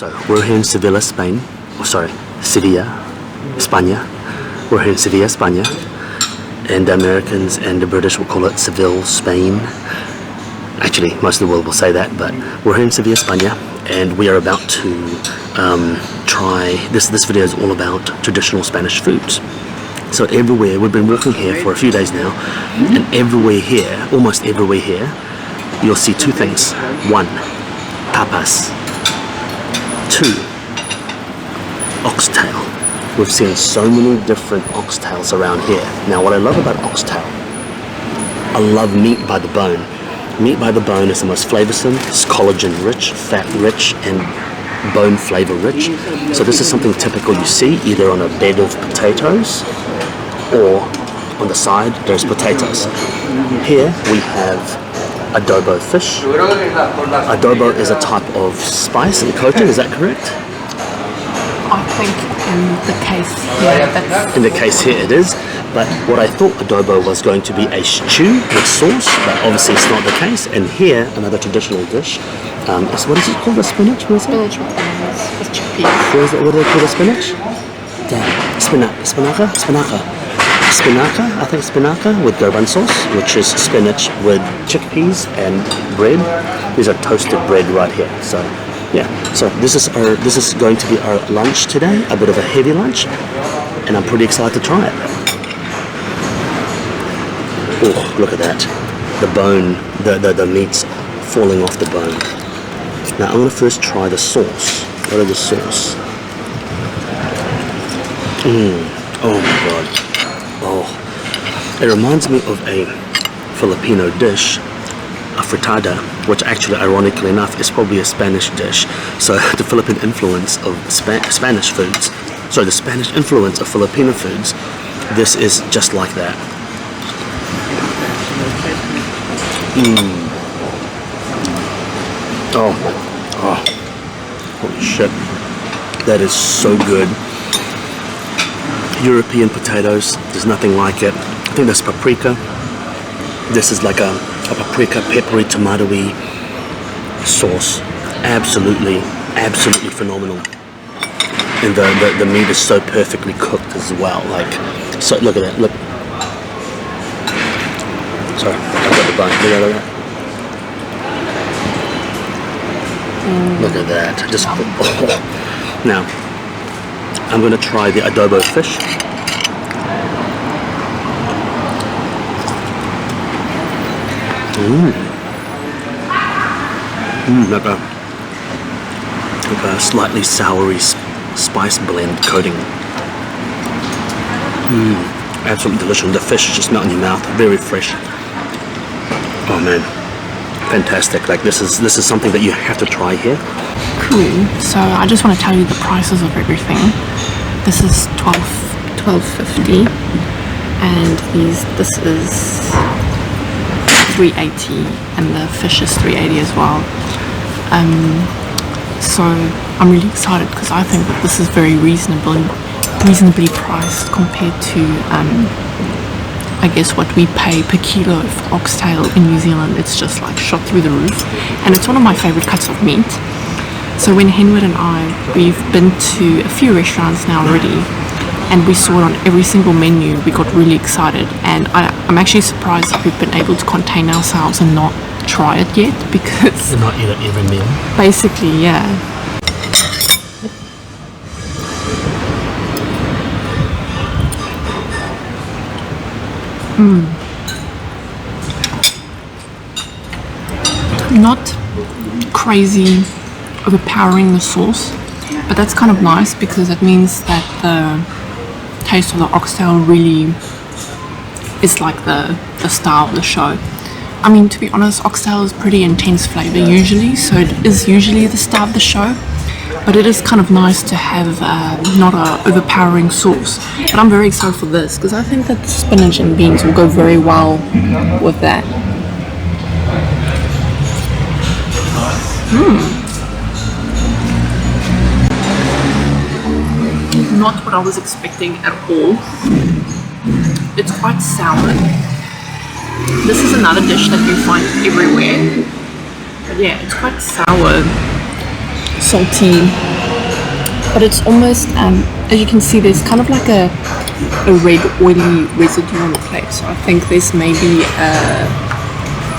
So we're here in Seville, Spain. Oh, sorry, Sevilla, España. We're here in Sevilla, España. And the Americans and the British will call it Seville, Spain. Actually, most of the world will say that, but we're here in Sevilla, España, and we are about to try, this video is all about traditional Spanish foods. So everywhere, we've been walking here for a few days now, and everywhere here, almost everywhere here, you'll see two things. One, tapas. Two, oxtail. We've seen so many different oxtails around here. Now what I love about oxtail, I love meat by the bone. Meat by the bone is the most flavoursome, it's collagen rich, fat rich, and bone flavour rich. So this is something typical you see either on a bed of potatoes or on the side there's potatoes. Here we have adobo fish. Adobo is a type of spice and coating, is that correct? I think in the case here, that's... In the case here it is, but what I thought adobo was going to be a stew with sauce, but obviously it's not the case. And here, another traditional dish, is, what is it called, a spinach? What is it? Spinach with chickpeas. What do they call the spinach? Damn, spinaca, I think spinaca with garban sauce, which is spinach with chickpeas and bread. These are toasted bread right here. So yeah, so this is going to be our lunch today, a bit of a heavy lunch, and I'm pretty excited to try it. Oh, look at that, the bone, the meat's falling off the bone. Now I'm going to first try the sauce. What is the sauce? Oh my god. Oh, it reminds me of a Filipino dish, a fritada, which actually, ironically enough, is probably a Spanish dish. So the Philippine influence of Spanish foods, sorry, the Spanish influence of Filipino foods, this is just like that. Oh, holy shit, that is so good. European potatoes, there's nothing like it. I think that's paprika. This is like a paprika, peppery, tomatoey sauce. Absolutely phenomenal. And the meat is so perfectly cooked as well. Like, so look at that. Look. Sorry, I've got the bone. Look at that. Look at that. Just now, I'm going to try the adobo fish. Like a slightly soury spice blend coating. Absolutely delicious. The fish just melt in your mouth. Very fresh. Oh man, fantastic! Like this is something that you have to try here. Cool. So I just want to tell you the prices of everything. This is $12.50, and this is $3.80, and the fish is $3.80 as well. So I'm really excited because I think that this is very reasonably priced compared to I guess what we pay per kilo of oxtail in New Zealand. It's just like shot through the roof, and it's one of my favorite cuts of meat. So when Henwood and I, we've been to a few restaurants now already, and we saw it on every single menu, we got really excited, and I'm actually surprised that we've been able to contain ourselves and not try it yet, because not eat at every meal. Basically, yeah. Not crazy overpowering the sauce, but that's kind of nice because it means that the taste of the oxtail really is like the star of the show. I mean, to be honest, oxtail is pretty intense flavor usually, so it is usually the star of the show, but it is kind of nice to have not a overpowering sauce. But I'm very excited for this because I think that spinach and beans will go very well with that. Not what I was expecting at all. It's quite sour. This is another dish that you find everywhere. But yeah, it's quite sour, salty, but it's almost, as you can see, there's kind of like a red oily residue on the plate. So I think there's maybe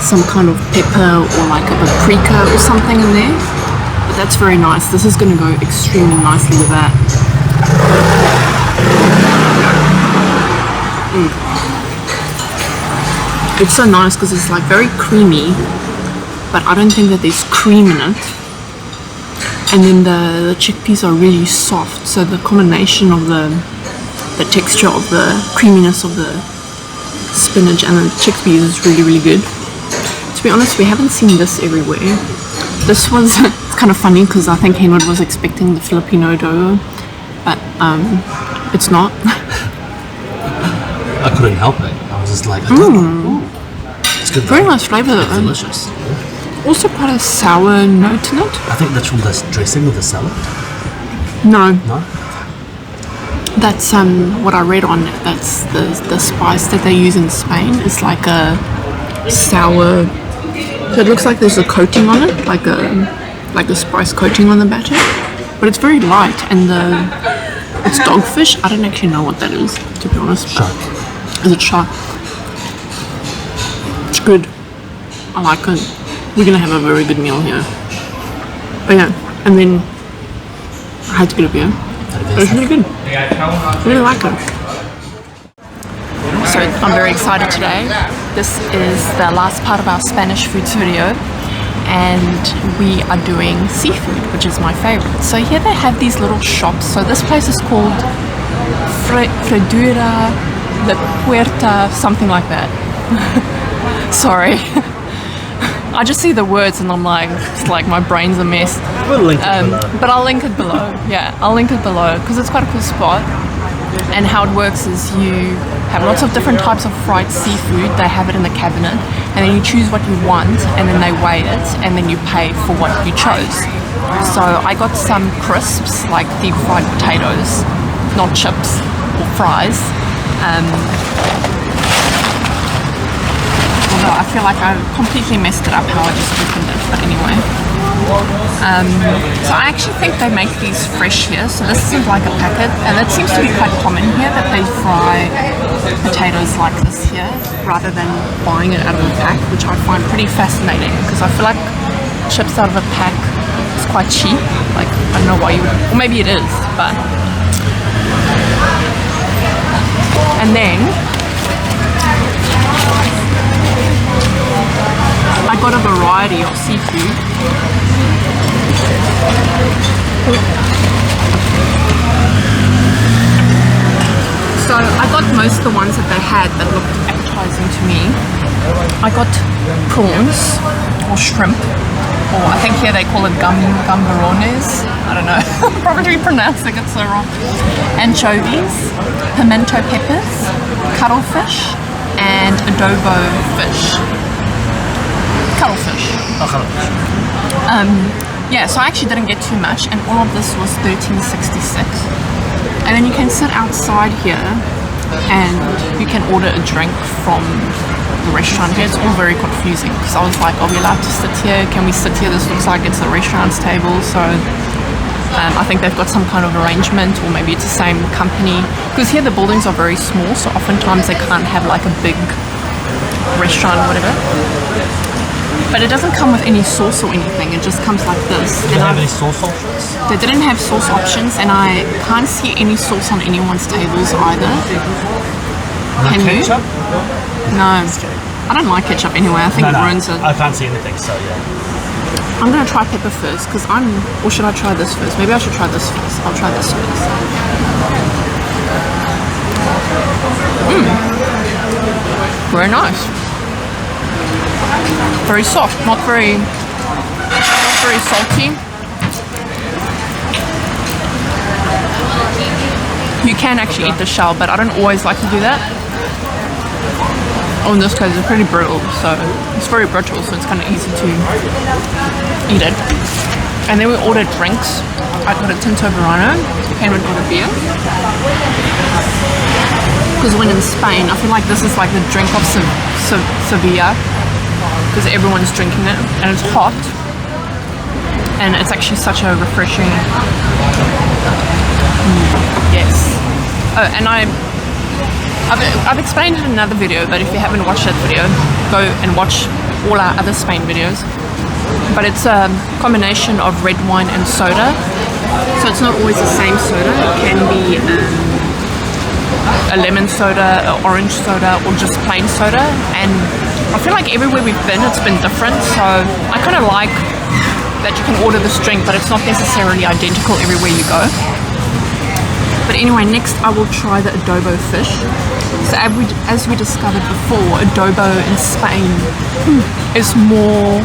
some kind of pepper or like a paprika or something in there. But that's very nice. This is going to go extremely nicely with that. It's so nice because it's like very creamy, but I don't think that there's cream in it. And then the chickpeas are really soft, so the combination of the texture of the creaminess of the spinach and the chickpeas is really, really good. To be honest, we haven't seen this everywhere. This was it's kind of funny because I think Henwood was expecting the Filipino dough, but it's not. I couldn't help it. I was just like, I don't know. Ooh. It's good. Very nice flavour. It's delicious. Also quite a sour note in it. I think that's from the dressing of the salad. No. No? That's what I read on it. That's the spice that they use in Spain. It's like a sour. So it looks like there's a coating on it, like a spice coating on the batter. But it's very light, and it's dogfish. I don't actually know what that is, to be honest. Shark. Is it shark? It's good. I like it. We're gonna have a very good meal here. But yeah, and then I had to get a beer. It's really good. I really like it. So I'm very excited today. This is the last part of our Spanish food studio, and we are doing seafood, which is my favorite. So here they have these little shops. So this place is called Freiduría, the Puerta, something like that. Sorry. I just see the words and I'm like, it's like my brain's a mess. We'll link it below. But I'll link it below. Yeah, I'll link it below because it's quite a cool spot. And how it works is you have lots of different types of fried seafood. They have it in the cabinet, and then you choose what you want, and then they weigh it, and then you pay for what you chose. So I got some crisps, like deep fried potatoes, not chips or fries. Although I feel like I completely messed it up how I just opened it, but anyway. So I actually think they make these fresh here, so this seems like a packet, and it seems to be quite common here that they fry potatoes like this here rather than buying it out of a pack, which I find pretty fascinating because I feel like chips out of a pack is quite cheap. Like, I don't know why you would, or maybe it is, but. And then I got a variety of seafood. So I got most of the ones that they had that looked appetizing to me. I got prawns or shrimp, or I think here they call it gambarones. I don't know, I'm probably pronouncing it so wrong. Anchovies, pimento peppers, cuttlefish, and adobo fish. Cuttlefish. Oh, cuttlefish. Yeah, so I actually didn't get too much, and all of this was $13.66. And then you can sit outside here and you can order a drink from the restaurant here. It's all very confusing because I was like, are we allowed to sit here? Can we sit here? This looks like it's the restaurant's table. So I think they've got some kind of arrangement, or maybe it's the same company, because here the buildings are very small, so oftentimes they can't have like a big restaurant or whatever. But it doesn't come with any sauce or anything, it just comes like this. Do they have any sauce options? They didn't have sauce options, and I can't see any sauce on anyone's tables either. Can you? Ketchup? No. I don't like ketchup anyway, I think it ruins it. I can't see anything, so yeah. I'm going to try pepper first, because or should I try this first? Maybe I should try this first. I'll try this first. Very nice. Very soft, not very salty. You can actually eat the shell, but I don't always like to do that. Oh, in this case it's pretty brittle, so it's very brittle, so it's kind of easy to eat it. And then we ordered drinks. I got a Tinto Verano, Henwood got a beer. Because when in Spain, I feel like this is like the drink of Seville, because everyone's drinking it, and it's hot, and it's actually such a refreshing Yes. Oh, and I've explained it in another video, but if you haven't watched that video, go and watch all our other Spain videos. But it's a combination of red wine and soda. So it's not always the same soda. It can be a lemon soda, an orange soda, or just plain soda. And I feel like everywhere we've been, it's been different. So I kind of like that you can order this drink, but it's not necessarily identical everywhere you go. But anyway, next I will try the adobo fish. So as we discovered before, adobo in Spain is more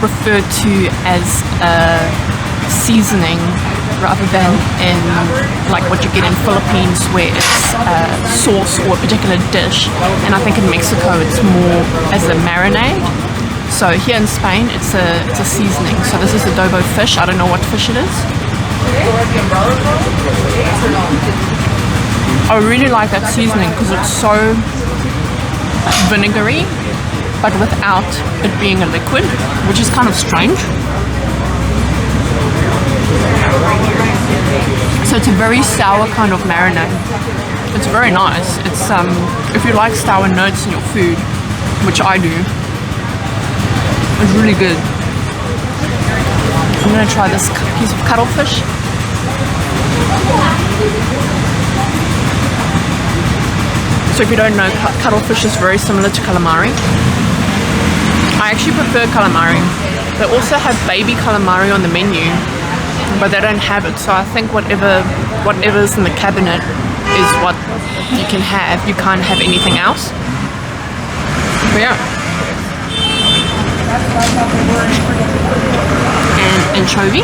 referred to as a seasoning rather than in like what you get in Philippines where it's a sauce or a particular dish. And I think in Mexico it's more as a marinade. So here in Spain it's a seasoning. So this is adobo fish. I don't know what fish it is. I really like that seasoning because it's so vinegary, but without it being a liquid, which is kind of strange. So it's a very sour kind of marinade. It's very nice. It's if you like sour notes in your food, which I do, it's really good. I'm gonna try this piece of cuttlefish. So if you don't know, cuttlefish is very similar to calamari. I actually prefer calamari. They also have baby calamari on the menu, but they don't have it. So I think whatever's in the cabinet is what you can have. You can't have anything else. But yeah. And anchovy.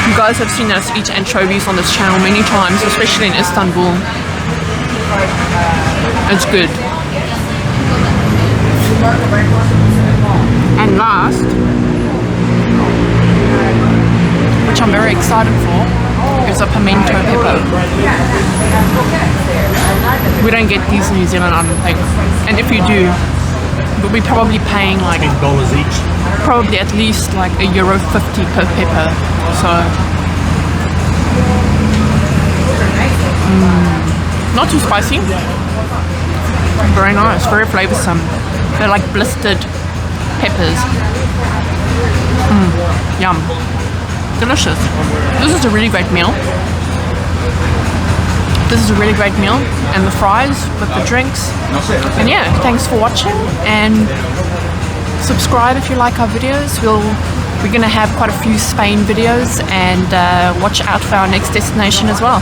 You guys have seen us eat anchovies on this channel many times, especially in Istanbul. It's good. And last, which I'm very excited for, is a pimento pepper. We don't get these in New Zealand, I don't think. And if you do, we'll be probably paying like $10 each. Probably at least like €1.50 per pepper. So not too spicy. Very nice, very flavoursome. They're like blistered peppers. Yum. Delicious. This is a really great meal. This is a really great meal. And the fries with the drinks. And yeah, thanks for watching. And subscribe if you like our videos. We're going to have quite a few Spain videos. And watch out for our next destination as well.